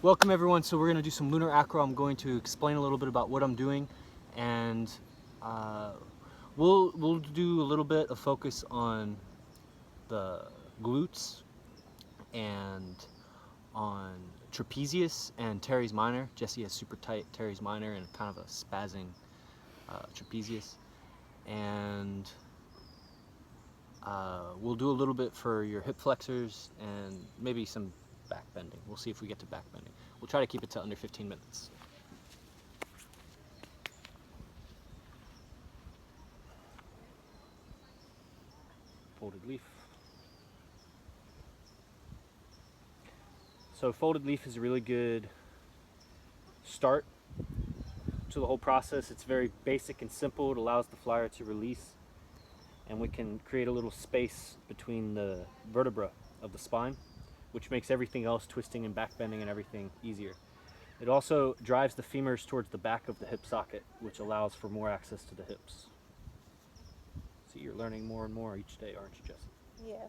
Welcome everyone. So we're going to do some Lunar Acro. I'm going to explain a little bit about what I'm doing, and we'll do a little bit of focus on the glutes and on trapezius and teres minor. Jesse has super tight teres minor and kind of a spazzing trapezius, and we'll do a little bit for your hip flexors and maybe some back bending. We'll see if we get to back bending. We'll try to keep it to under 15 minutes. Folded leaf. So folded leaf is a really good start to the whole process. It's very basic and simple. It allows the flyer to release, and we can create a little space between the vertebra of the spine, which makes everything else, twisting and back bending and everything, easier. It also drives the femurs towards the back of the hip socket, which allows for more access to the hips. See, you're learning more and more each day, aren't you, Jesse? Yeah.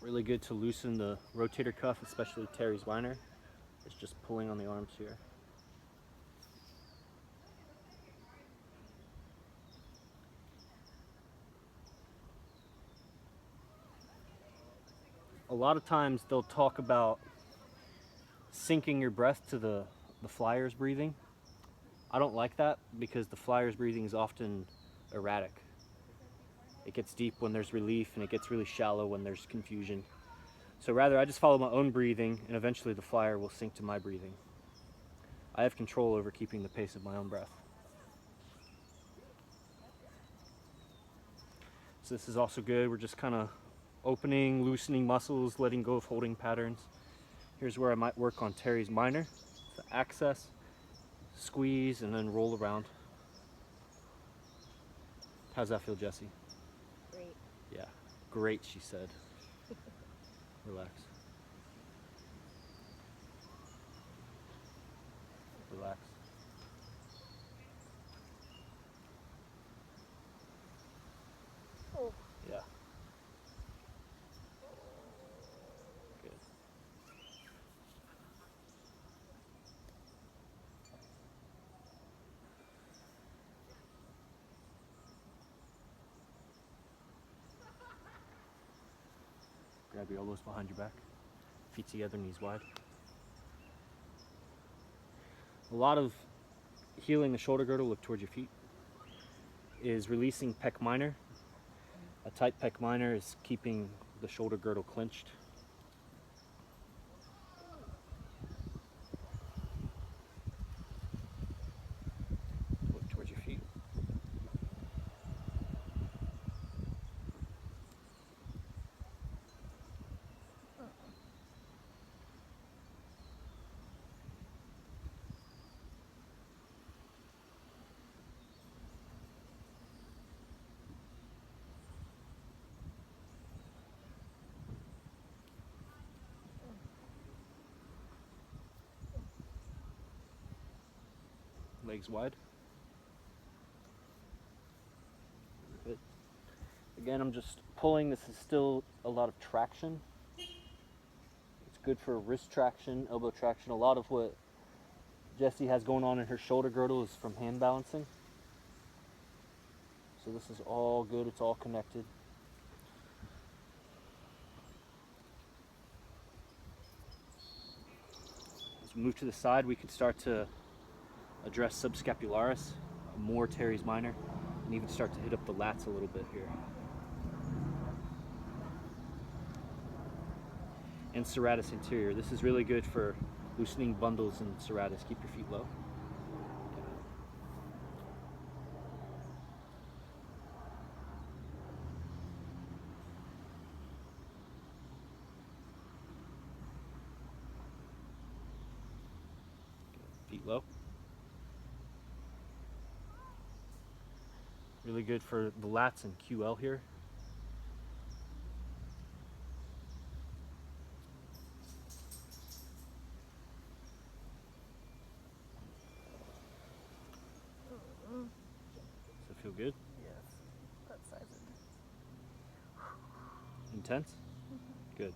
Really good to loosen the rotator cuff, especially teres minor. It's just pulling on the arms here. A lot of times they'll talk about syncing your breath to the flyer's breathing. I don't like that because the flyer's breathing is often erratic. It gets deep when there's relief and it gets really shallow when there's confusion. So rather I just follow my own breathing, and eventually the flyer will sync to my breathing. I have control over keeping the pace of my own breath. So this is also good. We're just kind of opening, loosening muscles, letting go of holding patterns. Here's where I might work on teres minor. So access, squeeze, and then roll around. How's that feel, Jesse? Great. Yeah, great, she said. Relax. Relax. Oh. Yeah. Good. Grab your elbows behind your back. Feet together, knees wide. A lot of healing the shoulder girdle, look towards your feet, is releasing pec minor. A tight pec minor is keeping the shoulder girdle clenched. Look towards your feet. Legs wide. Good. Again, I'm just pulling. This is still a lot of traction. It's good for wrist traction, elbow traction. A lot of what Jessie has going on in her shoulder girdle is from hand balancing. So this is all good. It's all connected. As we move to the side, we can start to address subscapularis, more teres minor, and even start to hit up the lats a little bit here. And serratus anterior. This is really good for loosening bundles and serratus. Keep your feet low. Feet low. Really good for the lats and QL here. Does it feel good? Yes. That size. Intense? Good.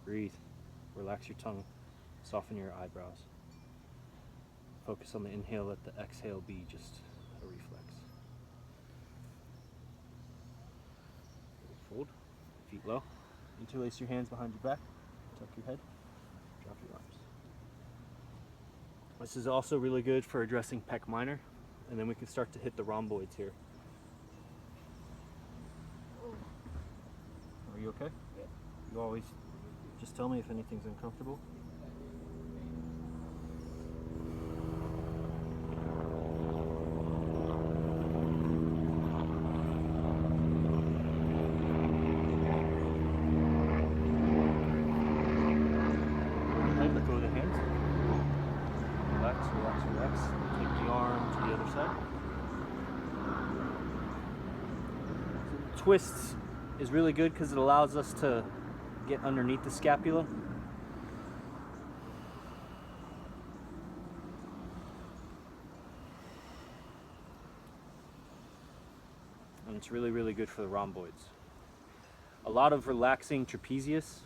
Breathe. Relax your tongue. Soften your eyebrows. Focus on the inhale, let the exhale be just a reflex. Fold, feet low. Interlace your hands behind your back. Tuck your head. Drop your arms. This is also really good for addressing pec minor, and then we can start to hit the rhomboids here. Are you okay? Yeah. You always just tell me if anything's uncomfortable. Let go of the hands. Relax, relax, relax. Take the arm to the other side. Twists is really good because it allows us to get underneath the scapula. And it's really, really good for the rhomboids. A lot of relaxing trapezius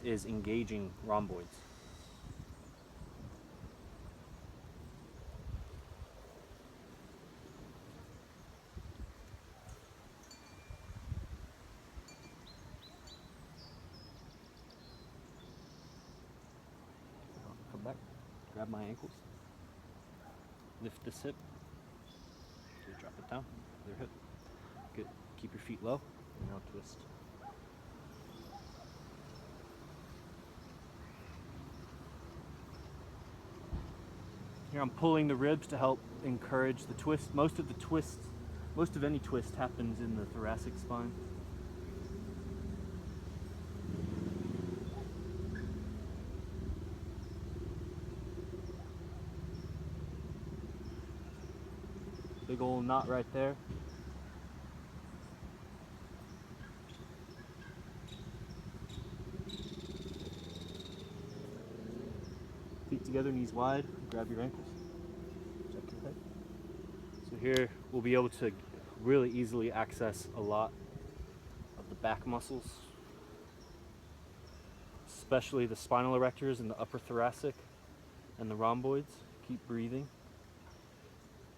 is engaging rhomboids. Come back, grab my ankles, lift this hip, okay, drop it down, other hip, good, keep your feet low, and now twist. Here I'm pulling the ribs to help encourage the twist. Most of any twist happens in the thoracic spine. Big old knot right there. Feet together, knees wide, grab your ankles, check your head. So here we'll be able to really easily access a lot of the back muscles, especially the spinal erectors and the upper thoracic and the rhomboids. Keep breathing.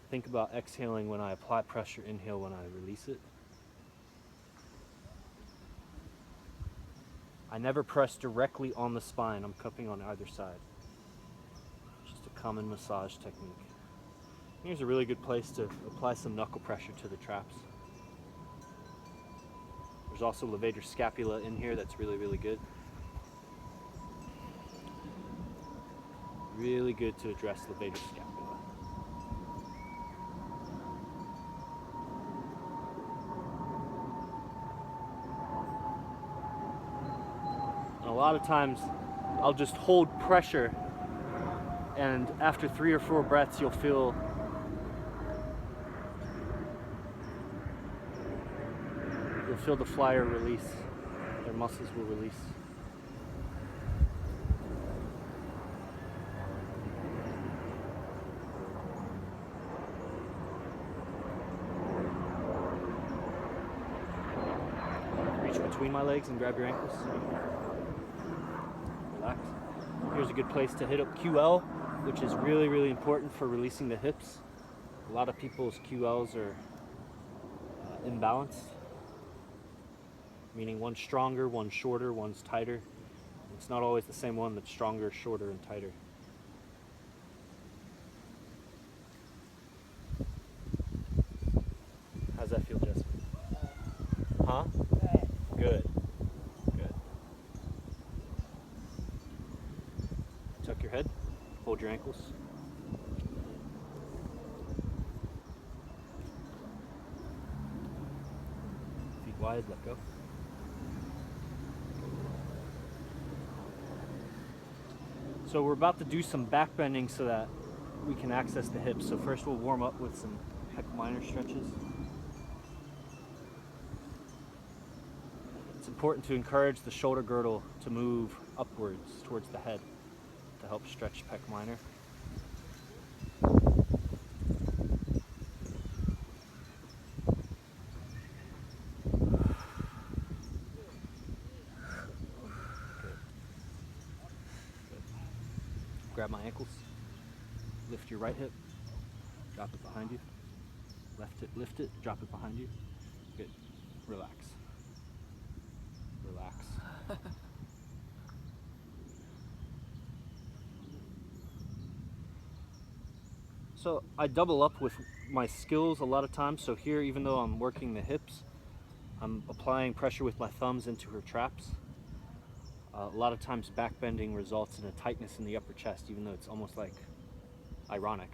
Think about exhaling when I apply pressure, inhale when I release it. I never press directly on the spine, I'm cupping on either side. Just a common massage technique. Here's a really good place to apply some knuckle pressure to the traps. There's also levator scapula in here that's really, really good. Really good to address levator scapula. And a lot of times I'll just hold pressure, and after 3 or 4 breaths you'll feel the flyer release. Their muscles will release. Reach between my legs and grab your ankles. Relax. Here's a good place to hit up QL, which is really, really important for releasing the hips. A lot of people's QLs are imbalanced, meaning one's stronger, one's shorter, one's tighter. It's not always the same one that's stronger, shorter, and tighter. How's that feel, Jessica? Huh? Good. Good. Tuck your head, hold your ankles. Feet wide, let go. So we're about to do some back bending so that we can access the hips. So first we'll warm up with some pec minor stretches. It's important to encourage the shoulder girdle to move upwards towards the head to help stretch pec minor. grab my ankles. Lift your right hip, drop it behind you. Left hip, lift it, drop it behind you. Good. Relax. Relax. So I double up with my skills a lot of times. So here, even though I'm working the hips, I'm applying pressure with my thumbs into her traps. A lot of times back bending results in a tightness in the upper chest, even though it's almost like ironic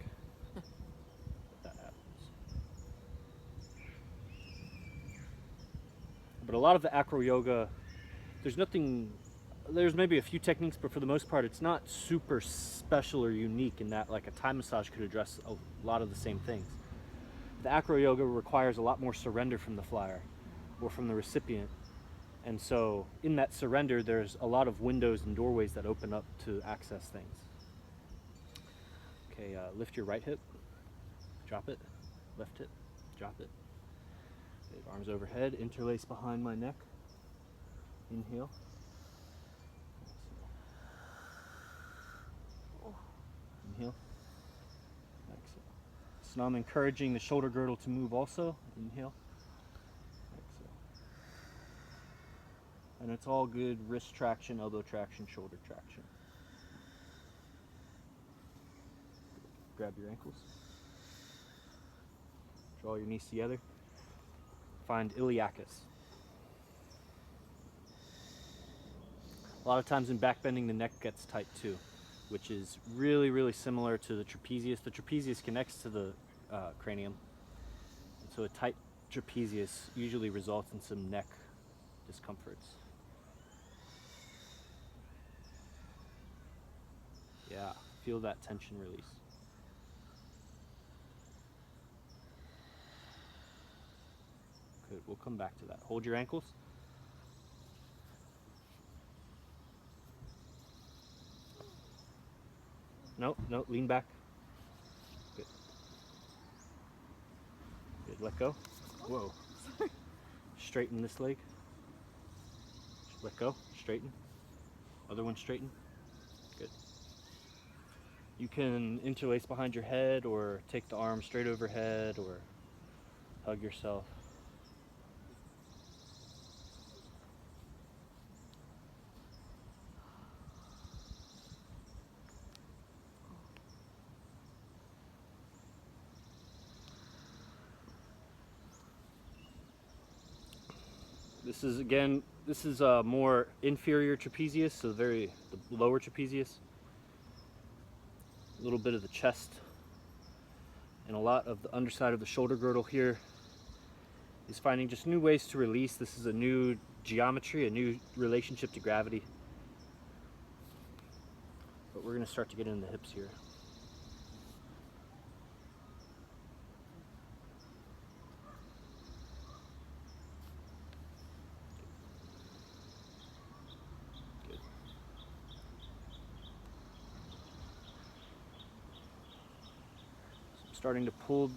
that happens. But a lot of the acro yoga, there's maybe a few techniques, but for the most part, it's not super special or unique in that like a Thai massage could address a lot of the same things. The acro yoga requires a lot more surrender from the flyer or from the recipient. And so in that surrender, there's a lot of windows and doorways that open up to access things. Okay, lift your right hip, drop it, left hip, drop it. Okay, arms overhead, interlace behind my neck. Inhale. Inhale. Exhale. So now I'm encouraging the shoulder girdle to move also. Inhale. Exhale. And it's all good wrist traction, elbow traction, shoulder traction. Grab your ankles. Draw your knees together. Find iliacus. A lot of times in back bending, the neck gets tight too, which is really, really similar to the trapezius. The trapezius connects to the cranium. And so a tight trapezius usually results in some neck discomforts. Yeah, feel that tension release. Good, we'll come back to that. Hold your ankles. No, lean back. Good. Good, let go. Whoa. Straighten this leg. Let go, straighten. Other one straighten. Good. You can interlace behind your head or take the arm straight overhead or hug yourself. This is a more inferior trapezius, so the lower trapezius. A little bit of the chest and a lot of the underside of the shoulder girdle here is finding just new ways to release. This is a new geometry, a new relationship to gravity. But we're going to start to get into the hips here. Starting to pull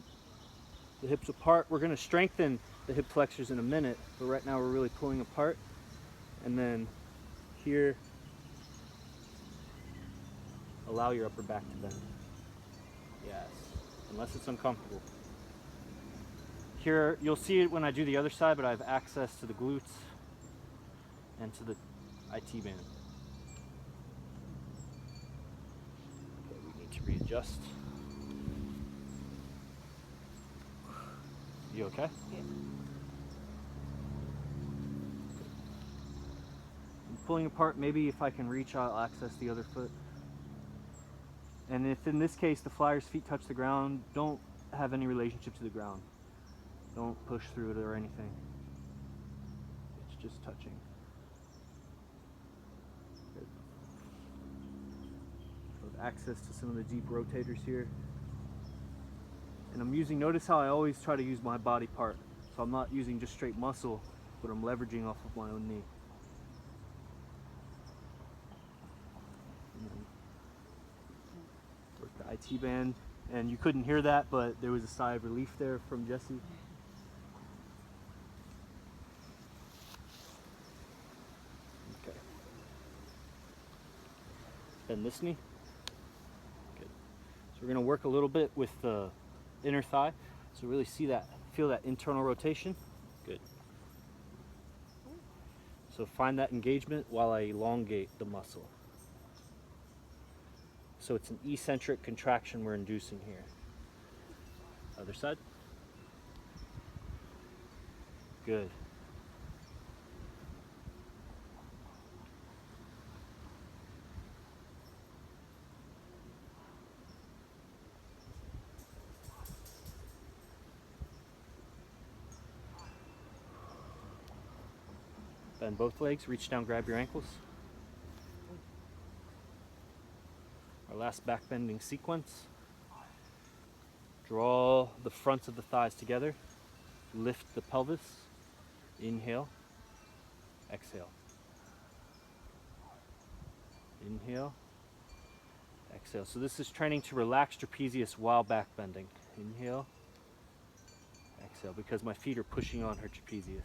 the hips apart. We're going to strengthen the hip flexors in a minute, but right now we're really pulling apart. And then here, allow your upper back to bend. Yes, unless it's uncomfortable. Here, you'll see it when I do the other side, but I have access to the glutes and to the IT band. Okay, we need to readjust. You okay? Yeah. I'm pulling apart. Maybe if I can reach, I'll access the other foot. And if in this case the flyer's feet touch the ground, don't have any relationship to the ground. Don't push through it or anything. It's just touching. Good. With access to some of the deep rotators here. And I'm using, notice how I always try to use my body part. So I'm not using just straight muscle, but I'm leveraging off of my own knee. And then work the IT band. And you couldn't hear that, but there was a sigh of relief there from Jesse. Okay. Bend this knee. we're going to work a little bit with the inner thigh. So really feel that internal rotation. Good. So find that engagement while I elongate the muscle. So it's an eccentric contraction we're inducing here. Other side. Good. Bend both legs, reach down, grab your ankles. Our last back bending sequence. Draw the fronts of the thighs together. Lift the pelvis. Inhale. Exhale. Inhale. Exhale. So this is training to relax trapezius while back bending. Inhale. Exhale, because my feet are pushing on her trapezius.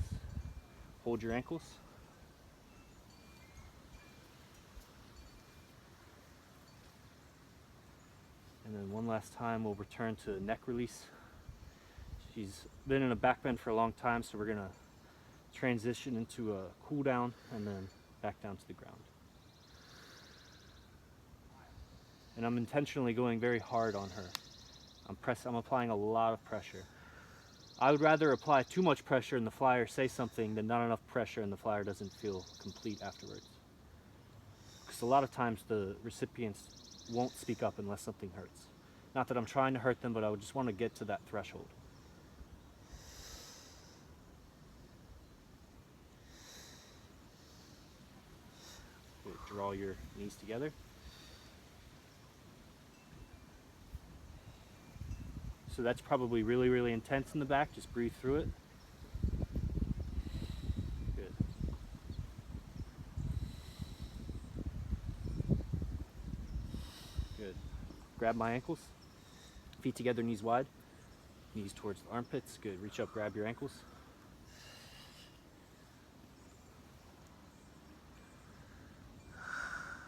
Hold your ankles. And then one last time, we'll return to neck release. She's been in a back bend for a long time, so we're gonna transition into a cool down and then back down to the ground. And I'm intentionally going very hard on her. I'm applying a lot of pressure. I would rather apply too much pressure and the flyer say something than not enough pressure and the flyer doesn't feel complete afterwards. Because a lot of times the recipients won't speak up unless something hurts. Not that I'm trying to hurt them, but I would just want to get to that threshold. Good. Draw your knees together. So that's probably really, really intense in the back. Just breathe through it. Good. Good. Grab my ankles. Feet together, knees wide. Knees towards the armpits. Good. Reach up, grab your ankles.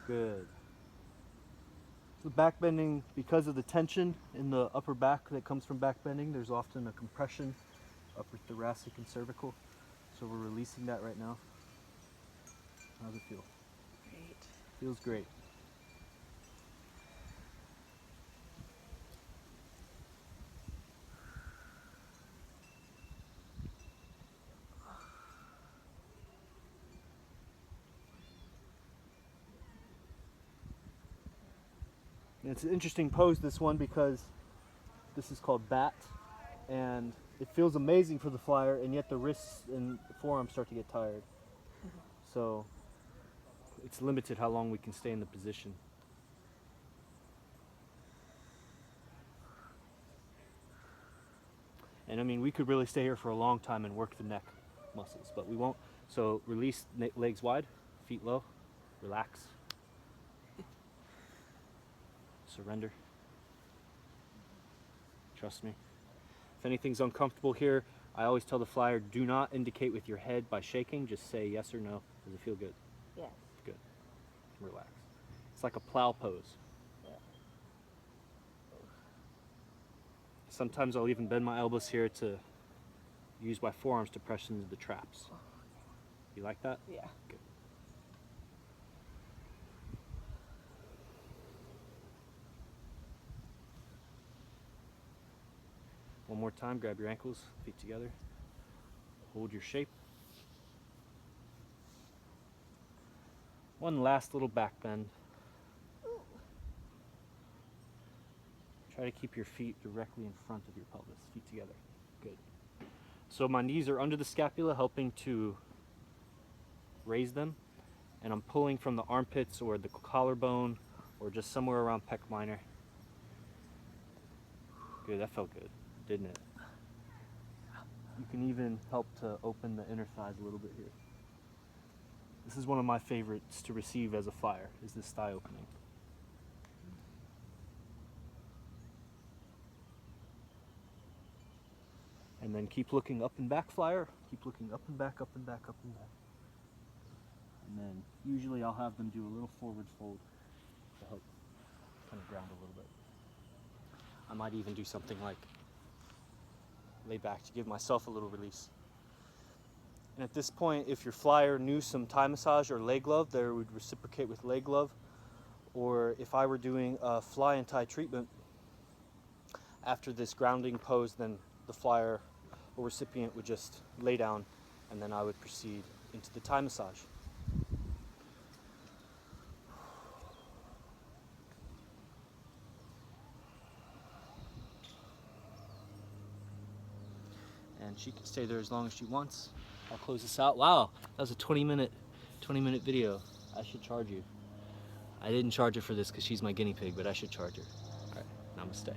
Good. The back bending, because of the tension in the upper back that comes from back bending, there's often a compression, upper thoracic and cervical. So we're releasing that right now. How's it feel? Great. Feels great. And it's an interesting pose, this one, because this is called bat, and it feels amazing for the flyer, and yet the wrists and the forearms start to get tired. So it's limited how long we can stay in the position. And I mean, we could really stay here for a long time and work the neck muscles, but we won't. So release, legs wide, feet low, relax. Surrender. Trust me. If anything's uncomfortable here, I always tell the flyer, do not indicate with your head by shaking, just say yes or no. Does it feel good? Yes. Good. Relax. It's like a plow pose. Yeah. Sometimes I'll even bend my elbows here to use my forearms to press into the traps. You like that? Yeah. Good. One more time, grab your ankles, feet together. Hold your shape. One last little back bend. Try to keep your feet directly in front of your pelvis, feet together. Good. So my knees are under the scapula, helping to raise them, and I'm pulling from the armpits or the collarbone or just somewhere around pec minor. Good, that felt good, didn't it? You can even help to open the inner thighs a little bit here. This is one of my favorites to receive as a flyer, is this thigh opening. And then keep looking up and back, flyer. Keep looking up and back, up and back, up and back. And then usually I'll have them do a little forward fold to help kind of ground a little bit. I might even do something like lay back to give myself a little release. And at this point, if your flyer knew some Thai massage or leg glove, they would reciprocate with leg glove. Or if I were doing a fly and Thai treatment, after this grounding pose, then the flyer or recipient would just lay down, and then I would proceed into the Thai massage. And she can stay there as long as she wants. I'll close this out. Wow, that was a 20-minute video. I should charge you. I didn't charge her for this because she's my guinea pig, but I should charge her. All right, namaste.